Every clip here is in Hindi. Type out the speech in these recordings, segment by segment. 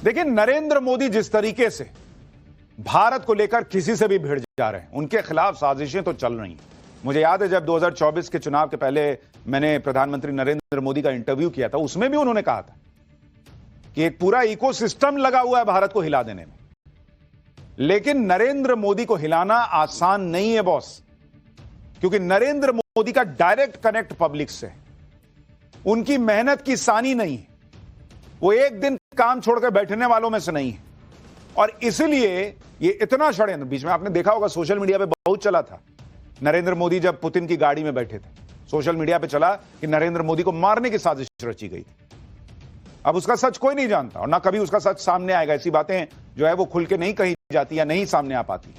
देखिए, नरेंद्र मोदी जिस तरीके से भारत को लेकर किसी से भी भिड़ जा रहे हैं, उनके खिलाफ साजिशें तो चल रही हैं। मुझे याद है जब 2024 के चुनाव के पहले मैंने प्रधानमंत्री नरेंद्र मोदी का इंटरव्यू किया था, उसमें भी उन्होंने कहा था कि एक पूरा इकोसिस्टम लगा हुआ है भारत को हिला देने में। लेकिन नरेंद्र मोदी को हिलाना आसान नहीं है बॉस, क्योंकि नरेंद्र मोदी का डायरेक्ट कनेक्ट पब्लिक से, उनकी मेहनत की सानी नहीं है, वो एक दिन काम छोड़कर बैठने वालों में से नहीं है। और इसलिए ये इतना षड्यंत्र, बीच में आपने देखा होगा सोशल मीडिया पे बहुत चला था, नरेंद्र मोदी जब पुतिन की गाड़ी में बैठे थे, सोशल मीडिया पे चला कि नरेंद्र मोदी को मारने की साजिश रची गई थी। अब उसका सच कोई नहीं जानता और ना कभी उसका सच सामने आएगा। ऐसी बातें जो है वो खुल के नहीं कही जाती या नहीं सामने आ पाती।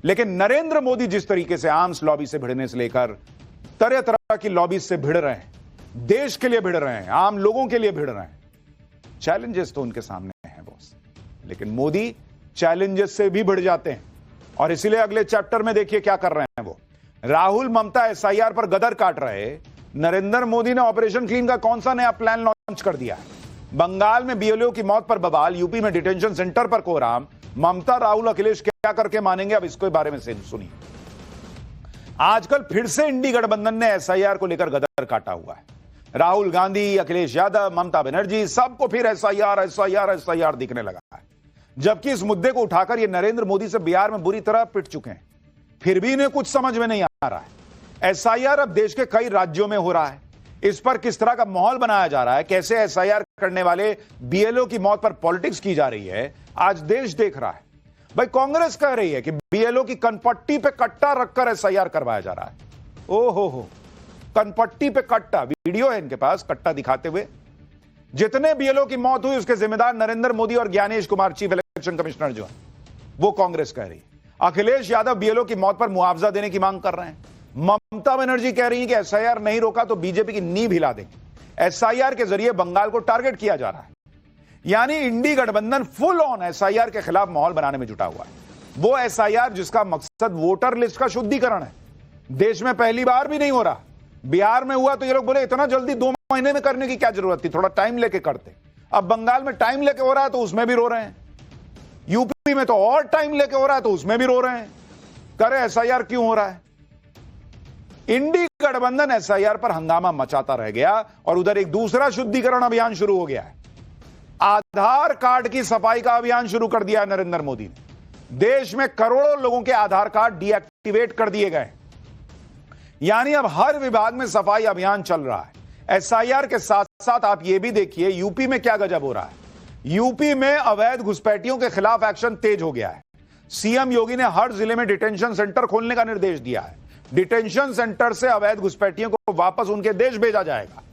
लेकिन नरेंद्र मोदी जिस तरीके से आर्म्स लॉबी से भिड़ने से लेकर तरह तरह की लॉबी से भिड़ रहे हैं, देश के लिए भिड़ रहे हैं, आम लोगों के लिए भिड़ रहे हैं, चैलेंजेस तो उनके सामने हैं बॉस। लेकिन मोदी चैलेंजेस से भी भिड़ जाते हैं और इसीलिए अगले चैप्टर में देखिए क्या कर रहे हैं वो। राहुल ममता एसआईआर पर गदर काट रहे, नरेंद्र मोदी ने ऑपरेशन क्लीन का कौन सा नया प्लान लॉन्च कर दिया है। बंगाल में बीएलओ की मौत पर बवाल, यूपी में डिटेंशन सेंटर पर कोहराम, ममता राहुल अखिलेश क्या करके मानेंगे, अब इसके बारे में सुनिए। आजकल फिर से इंडी गठबंधन ने एसआईआर को लेकर गदर काटा हुआ है। राहुल गांधी, अखिलेश यादव, ममता बनर्जी, सबको फिर एसआईआर दिखने लगा है। जबकि इस मुद्दे को उठाकर ये नरेंद्र मोदी से बिहार में बुरी तरह पिट चुके हैं, फिर भी इन्हें कुछ समझ में नहीं आ रहा है। एसआईआर अब देश के कई राज्यों में हो रहा है, इस पर किस तरह का माहौल बनाया जा रहा है, कैसे एसआईआर करने वाले बीएलओ की मौत पर पॉलिटिक्स की जा रही है, आज देश देख रहा है। भाई कांग्रेस कह रही है कि बीएलओ की कनपट्टी पे कट्टा रखकर एसआईआर करवाया जा रहा है। ओहो, कनपट्टी पे कट्टा, वीडियो है इनके पास कट्टा दिखाते हुए। जितने बीएलओ की मौत हुई उसके जिम्मेदार नरेंद्र मोदी और Gyanesh Kumar, chief election commissioner जो है, वो कांग्रेस कह रही है। अखिलेश यादव बीएलओ की मौत पर मुआवजा देने की मांग कर रहे हैं। ममता बनर्जी कह रही है कि एसआईआर नहीं रोका तो बीजेपी की नींव हिला देंगे। एसआईआर के जरिए बंगाल को टारगेट किया जा रहा है। यानी इंडी गठबंधन फुल ऑन एसआईआर के खिलाफ माहौल बनाने में जुटा हुआ है। वो एसआईआर जिसका मकसद वोटर लिस्ट का शुद्धिकरण है, देश में पहली बार भी नहीं हो रहा। बिहार में हुआ तो ये लोग बोले इतना जल्दी 2 महीने में करने की क्या जरूरत थी, थोड़ा टाइम लेके करते। अब बंगाल में टाइम लेके हो रहा है तो उसमें भी रो रहे हैं, यूपी में तो और टाइम लेके हो रहा है तो उसमें भी रो रहे हैं। करे एसआईआर क्यों हो रहा है? इंडी गठबंधन एसआईआर पर हंगामा मचाता रह गया और उधर एक दूसरा शुद्धिकरण अभियान शुरू हो गया है। आधार कार्ड की सफाई का अभियान शुरू कर दिया है नरेंद्र मोदी ने। देश में करोड़ों लोगों के आधार कार्ड डीएक्टिवेट कर दिए गए। यानी अब हर विभाग में सफाई अभियान चल रहा है। एसआईआर के साथ साथ आप यह भी देखिए यूपी में क्या गजब हो रहा है। यूपी में अवैध घुसपैठियों के खिलाफ एक्शन तेज हो गया है। सीएम योगी ने हर जिले में डिटेंशन सेंटर खोलने का निर्देश दिया है। डिटेंशन सेंटर से अवैध घुसपैठियों को वापस उनके देश भेजा जाएगा।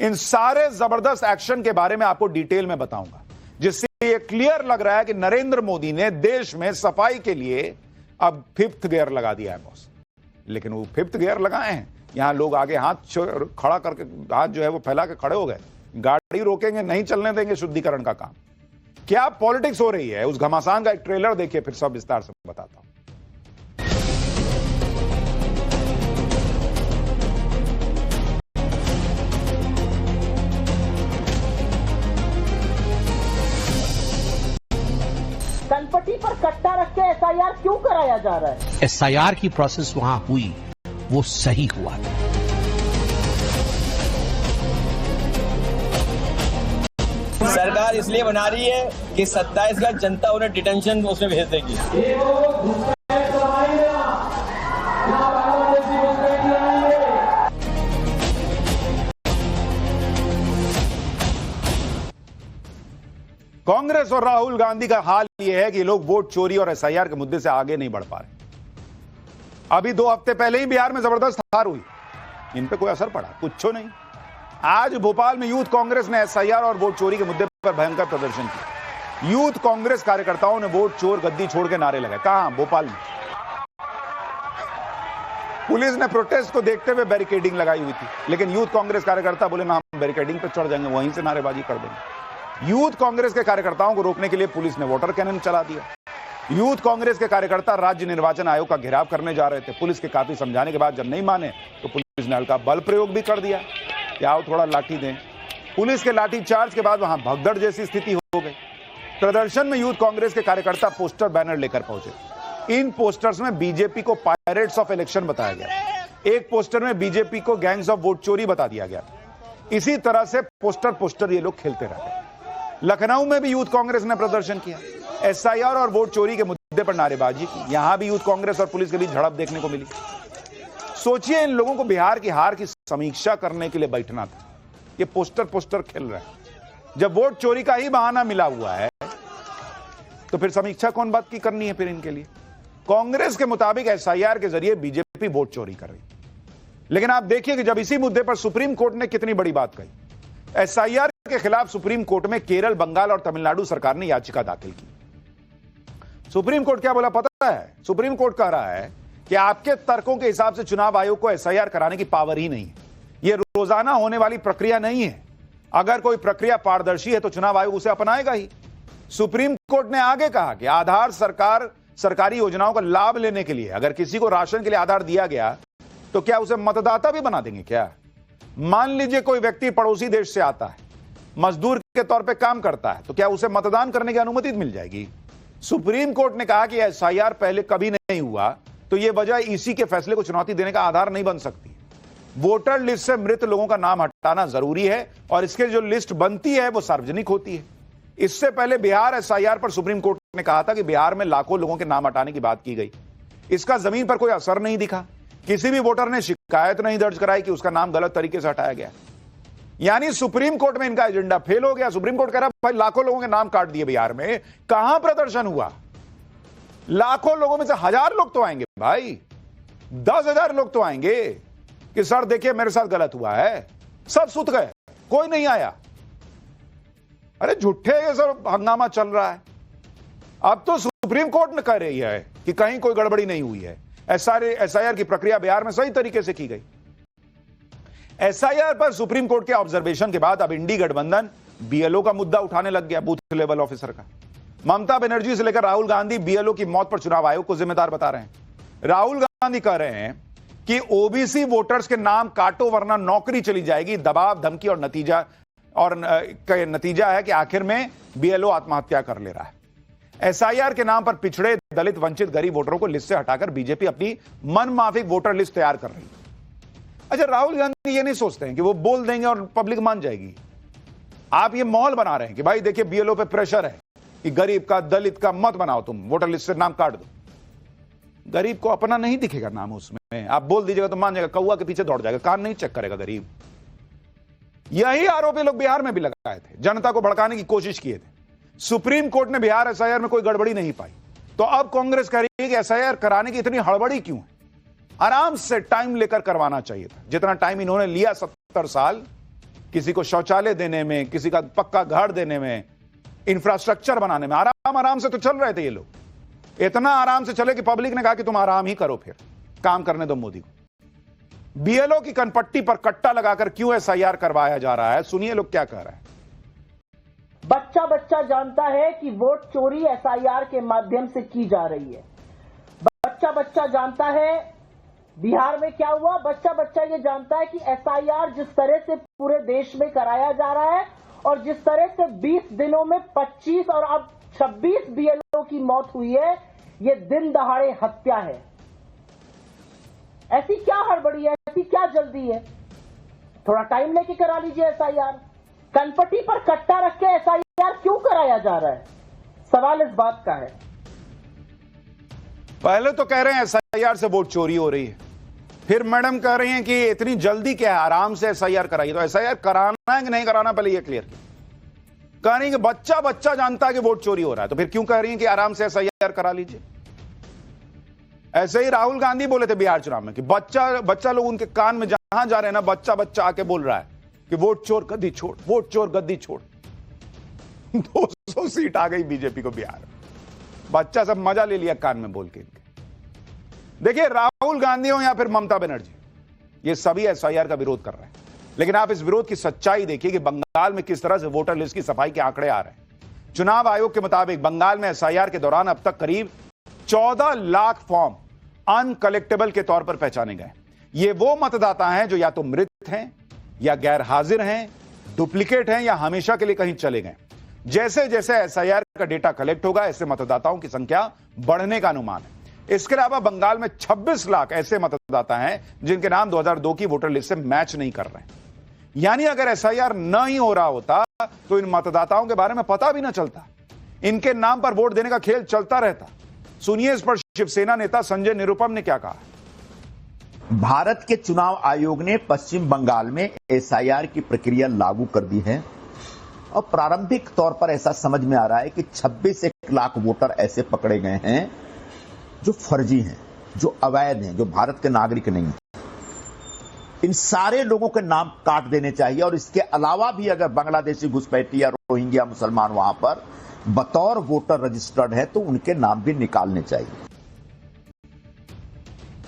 इन सारे जबरदस्त एक्शन के बारे में आपको डिटेल में बताऊंगा, जिससे यह क्लियर लग रहा है कि नरेंद्र मोदी ने देश में सफाई के लिए अब 5th गियर लगा दिया है बॉस। लेकिन वो 5th गियर लगाए हैं, यहां लोग आगे हाथ खड़ा करके, हाथ जो है वो फैला के खड़े हो गए। गाड़ी रोकेंगे, नहीं चलने देंगे शुद्धिकरण का काम। क्या पॉलिटिक्स हो रही है, उस घमासान का एक ट्रेलर देखिए, फिर सब विस्तार से बताता हूं। कनपट्टी पर कट्टा रख के एसआईआर क्यों कराया जा रहा है? एसआईआर की प्रोसेस वहां हुई, वो सही हुआ। सरकार इसलिए बना रही है कि 27 लाख जनता उन्हें डिटेंशन उसमें भेज देगी। कांग्रेस और राहुल गांधी का हाल यह है कि लोग वोट चोरी और एसआईआर के मुद्दे से आगे नहीं बढ़ पा रहे। अभी 2 हफ्ते पहले ही बिहार में जबरदस्त हार हुई, इन पे कोई असर पड़ा? कुछ नहीं। आज भोपाल में यूथ कांग्रेस ने एसआईआर और वोट चोरी के मुद्दे पर भयंकर प्रदर्शन किया। यूथ कांग्रेस कार्यकर्ताओं ने वोट चोर गद्दी छोड़ के नारे लगाए। कहां? भोपाल में। पुलिस ने प्रोटेस्ट को देखते हुए बैरिकेडिंग लगाई हुई थी, लेकिन यूथ कांग्रेस कार्यकर्ता बोले ना, हम बैरिकेडिंग पर चढ़ जाएंगे, वहीं से नारेबाजी कर देंगे। यूथ कांग्रेस के कार्यकर्ताओं को रोकने के लिए पुलिस ने वाटर कैनन चला दिया। यूथ कांग्रेस के कार्यकर्ता राज्य निर्वाचन आयोग का घेराव करने जा रहे थे। पुलिस के काफी समझाने के बाद जब नहीं माने तो पुलिस ने हल्का बल प्रयोग भी कर दिया कि आओ थोड़ा लाठी दें। पुलिस के लाठी चार्ज के बाद वहां भगदड़ जैसी स्थिति हो गई। प्रदर्शन में यूथ कांग्रेस के कार्यकर्ता पोस्टर बैनर लेकर पहुंचे। इन पोस्टर्स में बीजेपी को पायरेट्स ऑफ इलेक्शन बताया गया। एक पोस्टर में बीजेपी को गैंग्स ऑफ वोट चोरी बता दिया गया। इसी तरह से पोस्टर ये लोग खेलते रहते। लखनऊ में भी यूथ कांग्रेस ने प्रदर्शन किया, एसआईआर और वोट चोरी के मुद्दे पर नारेबाजी की। यहां भी यूथ कांग्रेस और पुलिस के बीच झड़प देखने को मिली। सोचिए, इन लोगों को बिहार की हार की समीक्षा करने के लिए बैठना था, ये पोस्टर खेल रहे हैं। जब वोट चोरी का ही बहाना मिला हुआ है तो फिर समीक्षा कौन बात की करनी है फिर इनके लिए? कांग्रेस के मुताबिक एसआईआर के जरिए बीजेपी वोट चोरी कर रही। लेकिन आप देखिए कि जब इसी मुद्दे पर सुप्रीम कोर्ट ने कितनी बड़ी बात कही। एसआईआर के खिलाफ सुप्रीम कोर्ट में केरल, बंगाल और तमिलनाडु सरकार ने याचिका दाखिल की। सुप्रीम कोर्ट क्या बोला पता है? सुप्रीम कोर्ट कह रहा है कि आपके तर्कों के हिसाब से चुनाव आयोग को एसआईआर कराने की पावर ही नहीं है। यह रोजाना होने वाली प्रक्रिया नहीं है। अगर कोई प्रक्रिया पारदर्शी है तो चुनाव आयोग उसे अपनाएगा ही। सुप्रीम कोर्ट ने आगे कहा कि आधार सरकारी योजनाओं का लाभ लेने के लिए अगर किसी को राशन के लिए आधार दिया गया तो क्या उसे मतदाता भी बना देंगे क्या? मान लीजिए कोई व्यक्ति पड़ोसी देश से आता है, मजदूर के तौर पे काम करता है, तो क्या उसे मतदान करने की अनुमति मिल जाएगी? सुप्रीम कोर्ट ने कहा कि एसआईआर पहले कभी नहीं हुआ तो यह वजह ईसी के फैसले को चुनौती देने का आधार नहीं बन सकती। वोटर लिस्ट से मृत लोगों का नाम हटाना जरूरी है और इसके जो लिस्ट बनती है वो सार्वजनिक होती है। इससे पहले बिहार एसआईआर पर सुप्रीम कोर्ट ने कहा था कि बिहार में लाखों लोगों के नाम हटाने की बात की गई। इसका जमीन पर कोई असर नहीं दिखा। किसी भी वोटर ने शिकायत नहीं दर्ज कराई कि उसका नाम गलत तरीके से हटाया गया। यानी सुप्रीम कोर्ट में इनका एजेंडा फेल हो गया। सुप्रीम कोर्ट कह रहा है भाई लाखों लोगों के नाम काट दिए बिहार में, कहां प्रदर्शन हुआ? लाखों लोगों में से 1000 लोग तो आएंगे भाई, 10,000 लोग तो आएंगे कि सर देखिए मेरे साथ गलत हुआ है। सब सुत गए, कोई नहीं आया। अरे झूठे ये सब हंगामा चल रहा है। अब तो सुप्रीम कोर्ट ने कह रही है कि कहीं कोई गड़बड़ी नहीं हुई है। एसआईआर की प्रक्रिया बिहार में सही तरीके से की गई। एसआईआर पर सुप्रीम कोर्ट के ऑब्जर्वेशन के बाद अब इंडी गठबंधन बीएलओ का मुद्दा उठाने लग गया, बूथ लेवल ऑफिसर का। ममता बनर्जी से लेकर राहुल गांधी बीएलओ की मौत पर चुनाव आयोग को जिम्मेदार बता रहे हैं। राहुल गांधी कह रहे हैं कि ओबीसी वोटर्स के नाम काटो वरना नौकरी चली जाएगी। दबाव, धमकी और नतीजा है कि आखिर में बीएलओ आत्महत्या कर ले रहा है। एसआईआर के नाम पर पिछड़े, दलित, वंचित, गरीब वोटरों को लिस्ट से हटाकर बीजेपी अपनी मनमाफिक वोटर लिस्ट तैयार कर रही है। अच्छा, राहुल गांधी ये नहीं सोचते हैं कि वो बोल देंगे और पब्लिक मान जाएगी। आप ये माहौल बना रहे हैं कि भाई देखिए बीएलओ पे प्रेशर है कि गरीब का, दलित का मत बनाओ, तुम वोटर लिस्ट से नाम काट दो। गरीब को अपना नहीं दिखेगा नाम उसमें। आप बोल दीजिएगा तो मान जाएगा, कौवा के पीछे दौड़ जाएगा, कान नहीं चेक करेगा गरीब। यही आरोप लोग बिहार में भी लगाए थे, जनता को भड़काने की कोशिश किए थे। सुप्रीम कोर्ट ने बिहार एसआईआर में कोई गड़बड़ी नहीं पाई, तो अब कांग्रेस कह रही है कि एसआईआर कराने की इतनी हड़बड़ी क्यों है? आराम से टाइम लेकर करवाना चाहिए था। जितना टाइम इन्होंने लिया 70 साल, किसी को शौचालय देने में, किसी का पक्का घर देने में, इंफ्रास्ट्रक्चर बनाने में, आराम से तो चल रहे थे ये लोग। इतना आराम से चले कि पब्लिक ने कहा कि तुम आराम ही करो, फिर काम करने दो मोदी को। बीएलओ की कनपट्टी पर कट्टा लगाकर क्यों एसआईआर करवाया जा रहा है? सुनिए लोग क्या कह रहे हैं। बच्चा बच्चा जानता है कि वोट चोरी एसआईआर के माध्यम से की जा रही है। बच्चा बच्चा जानता है बिहार में क्या हुआ। बच्चा बच्चा ये जानता है कि एसआईआर जिस तरह से पूरे देश में कराया जा रहा है और जिस तरह से 20 दिनों में 25 और अब 26 बीएलओ की मौत हुई है, ये दिन दहाड़े हत्या है। ऐसी क्या हड़बड़ी है, ऐसी क्या जल्दी है? थोड़ा टाइम लेके करा लीजिए एसआईआर। कनपट्टी पर कट्टा रख के एसआईआर क्यों कराया जा रहा है? सवाल इस बात का है। पहले तो कह रहे हैं एसआईआर से वोट चोरी हो रही है, फिर मैडम कह रही हैं कि इतनी जल्दी क्या है, आराम से एसआईआर कराइए। तो एसआईआर कराना है कि नहीं कराना, पहले ये क्लियर किया। कह रही है कि बच्चा बच्चा जानता है कि वोट चोरी हो रहा है, तो फिर क्यों कह रही है कि आराम से एसआईआर करा लीजिए? ऐसे ही राहुल गांधी बोले थे बिहार चुनाव में कि बच्चा लोग उनके कान में जहां जा रहे हैं ना, बच्चा बच्चा आके बोल रहा है कि वोट चोर गद्दी छोड़, वोट चोर गद्दी छोड़। 200 सीट आ गई बीजेपी को बिहार। बच्चा सब मजा ले लिया कान में बोल के इनके। देखिए, राहुल गांधी हो या फिर ममता बनर्जी, ये सभी एसआईआर का विरोध कर रहे हैं। लेकिन आप इस विरोध की सच्चाई देखिए कि बंगाल में किस तरह से वोटर लिस्ट की सफाई के आंकड़े आ रहे हैं। चुनाव आयोग के मुताबिक बंगाल में एसआईआर के दौरान अब तक करीब 14 लाख फॉर्म अनकलेक्टेबल के तौर पर पहचाने गए। ये वो मतदाता हैं जो या तो मृत हैं या गैर हाजिर हैं, डुप्लीकेट हैं या हमेशा के लिए कहीं चले गए। जैसे जैसे एसआईआर का डेटा कलेक्ट होगा, ऐसे मतदाताओं की संख्या बढ़ने का अनुमान है। इसके अलावा बंगाल में 26 लाख ऐसे मतदाता हैं जिनके नाम 2002 की वोटर लिस्ट से मैच नहीं कर रहे हैं। यानी अगर एसआईआर न ही हो रहा होता तो इन मतदाताओं के बारे में पता भी ना चलता, इनके नाम पर वोट देने का खेल चलता रहता। सुनिए इस पर शिवसेना नेता संजय निरुपम ने क्या कहा। भारत के चुनाव आयोग ने पश्चिम बंगाल में एसआईआर की प्रक्रिया लागू कर दी है और प्रारंभिक तौर पर ऐसा समझ में आ रहा है कि 26 लाख वोटर ऐसे पकड़े गए हैं जो फर्जी हैं, जो अवैध हैं, जो भारत के नागरिक नहीं हैं। इन सारे लोगों के नाम काट देने चाहिए और इसके अलावा भी अगर बांग्लादेशी घुसपैठी या रोहिंग्या मुसलमान वहां पर बतौर वोटर रजिस्टर्ड है तो उनके नाम भी निकालने चाहिए।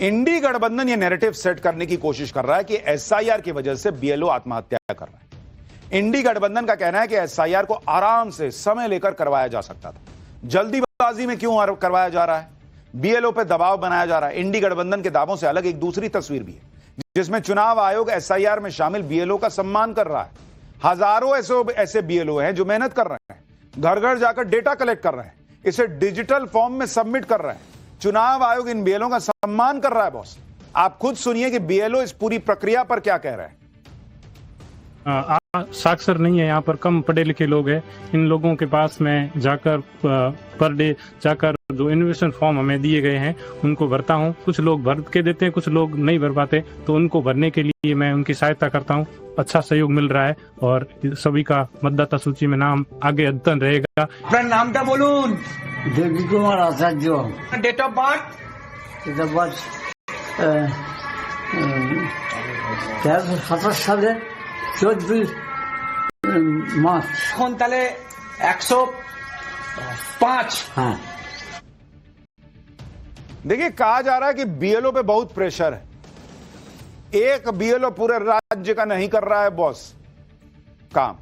इंडी गठबंधन ये नैरेटिव सेट करने की कोशिश कर रहा है कि एसआईआर की वजह से बीएलओ आत्महत्या कर रहा है। इंडी गठबंधन का कहना है कि एसआईआर को आराम से समय लेकर करवाया जा सकता था, जल्दीबाजी में क्यों करवाया जा रहा है, बीएलओ पे दबाव बनाया जा रहा है। इंडी गठबंधन के दावों से अलग एक दूसरी तस्वीर भी है जिसमें चुनाव आयोग एसआईआर में शामिल बीएलओ का सम्मान कर रहा है। हजारों ऐसे बीएलओ हैं जो मेहनत कर रहे हैं, घर घर जाकर डेटा कलेक्ट कर रहे हैं, इसे डिजिटल फॉर्म में सबमिट कर रहे हैं। चुनाव आयोग इन बीएलओ का सम्मान कर रहा है। बॉस, आप खुद सुनिए कि बीएलओ इस पूरी प्रक्रिया पर क्या कह रहे हैं। साक्षर नहीं है, यहाँ पर कम पढ़े लिखे लोग हैं। इन लोगों के पास में जाकर पर डे जाकर जो इन्वेस्टमेंट फॉर्म हमें दिए गए हैं उनको भरता हूँ। कुछ लोग भर के देते हैं, कुछ लोग नहीं भर पाते, तो उनको भरने के लिए मैं उनकी सहायता करता हूँ। अच्छा सहयोग मिल रहा है और सभी का मतदाता सूची में नाम आगे अद्यतन रहेगा। अपना नामটা বলুন। দেবী কুমার আচার্য। ডেট অফ বার্থ 1327 সালে 14 মার্চ। এখন তাহলে 105। हाँ, देखिए, कहा जा रहा है कि बीएलओ पे बहुत प्रेशर है। एक बीएलओ पूरे राज्य का नहीं कर रहा है बॉस काम।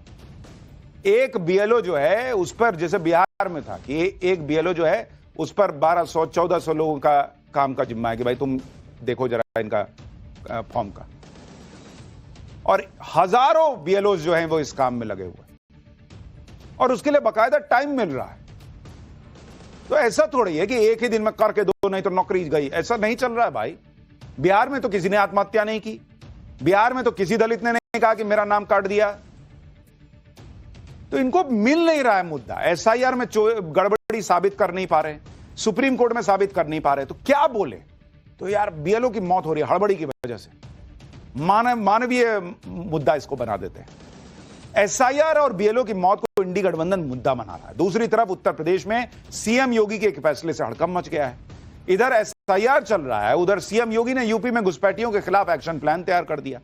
एक बीएलओ जो है उस पर, जैसे बिहार में था कि एक बीएलओ जो है उस पर 1200-1400 लोगों का काम का जिम्मा है कि भाई तुम देखो जरा इनका फॉर्म का, और हजारों बीएलओ जो हैं वो इस काम में लगे हुए हैं और उसके लिए बकायदा टाइम मिल रहा है। तो ऐसा थोड़ी है कि एक ही दिन में करके दो नहीं तो नौकरी गई, ऐसा नहीं चल रहा है भाई। बिहार में तो किसी ने आत्महत्या नहीं की, बिहार में तो किसी दलित ने नहीं कहा कि मेरा नाम काट दिया। तो इनको मिल नहीं रहा है मुद्दा। एसआईआर में गड़बड़ी साबित कर नहीं पा रहे, सुप्रीम कोर्ट में साबित कर नहीं पा रहे, तो क्या बोले। तो यार बीएलओ की मौत हो रही है हड़बड़ी की वजह से, मानवीय मुद्दा इसको बना देते हैं। एसआईआर और बीएलओ की मौत को इंडी गठबंधन मुद्दा बना रहा है। दूसरी तरफ उत्तर प्रदेश में सीएम योगी के एक फैसले से हड़कंप मच गया है। इधर एसआईआर चल रहा है, उधर सीएम योगी ने यूपी में घुसपैठियों के खिलाफ एक्शन प्लान तैयार कर दिया।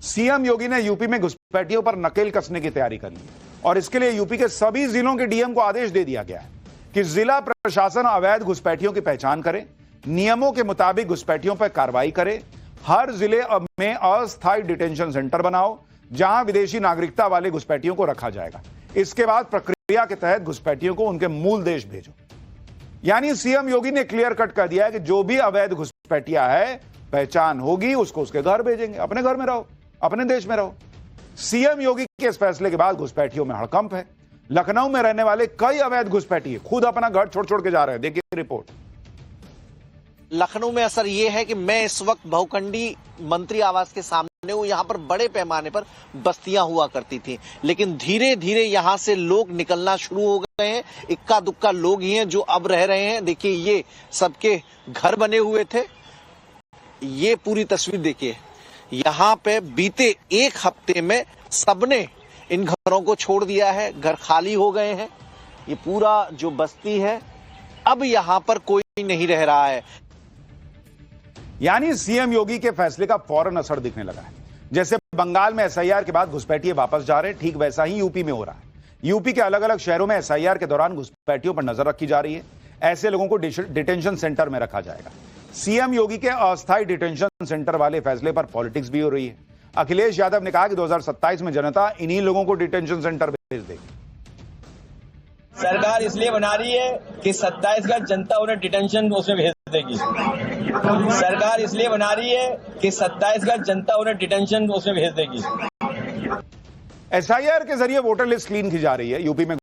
सीएम योगी ने यूपी में घुसपैठियों पर नकेल कसने की तैयारी कर ली और इसके लिए यूपी के सभी जिलों के डीएम को आदेश दे दिया गया है कि जिला प्रशासन अवैध घुसपैठियों की पहचान करे, नियमों के मुताबिक घुसपैठियों पर कार्रवाई करे, हर जिले में अस्थायी डिटेंशन सेंटर बनाओ जहां विदेशी नागरिकता वाले घुसपैठियों को रखा जाएगा। इसके बाद प्रक्रिया के तहत घुसपैठियों को उनके मूल देश भेजो। यानी सीएम योगी ने क्लियर कट कर दिया है कि जो भी अवैध घुसपैठिया है, पहचान होगी, उसको उसके घर भेजेंगे, अपने घर में रहो, अपने देश में रहो। सीएम योगी के इस फैसले के बाद घुसपैठियों में हड़कंप है। लखनऊ में रहने वाले कई अवैध घुसपैठी खुद अपना घर छोड़ छोड़ के जा रहे हैं। देखिए रिपोर्ट। लखनऊ में असर यह है कि मैं इस वक्त बहुखंडी मंत्री आवास के सामने हूं। यहाँ पर बड़े पैमाने पर बस्तियां हुआ करती थी, लेकिन धीरे धीरे यहाँ से लोग निकलना शुरू हो गए हैं। इक्का दुक्का लोग ही हैं जो अब रह रहे हैं। देखिए, ये सबके घर बने हुए थे। ये पूरी तस्वीर देखिए, यहाँ पे बीते एक हफ्ते में सबने इन घरों को छोड़ दिया है, घर खाली हो गए हैं। ये पूरा जो बस्ती है, अब यहाँ पर कोई नहीं रह रहा है। यानी सीएम योगी के फैसले का फौरन असर दिखने लगा है। जैसे बंगाल में एसआईआर के बाद घुसपैठिए वापस जा रहे हैं, ठीक वैसा ही यूपी में हो रहा है। यूपी के अलग अलग शहरों में एसआईआर के दौरान घुसपैठियों पर नजर रखी जा रही है। ऐसे लोगों को डिटेंशन सेंटर में रखा जाएगा। सीएम योगी के अस्थायी डिटेंशन सेंटर वाले फैसले पर पॉलिटिक्स भी हो रही है। अखिलेश यादव ने कहा कि 2027 में जनता इन्हीं लोगों को डिटेंशन सेंटर भेज देगी। सरकार इसलिए बना रही है कि 27 का जनता उन्हें डिटेंशन उसमें भेज देगी। सरकार इसलिए बना रही है कि 27 का जनता उन्हें डिटेंशन उसमें भेज देगी। एसआईआर के जरिए वोटर लिस्ट क्लीन की जा रही है। यूपी में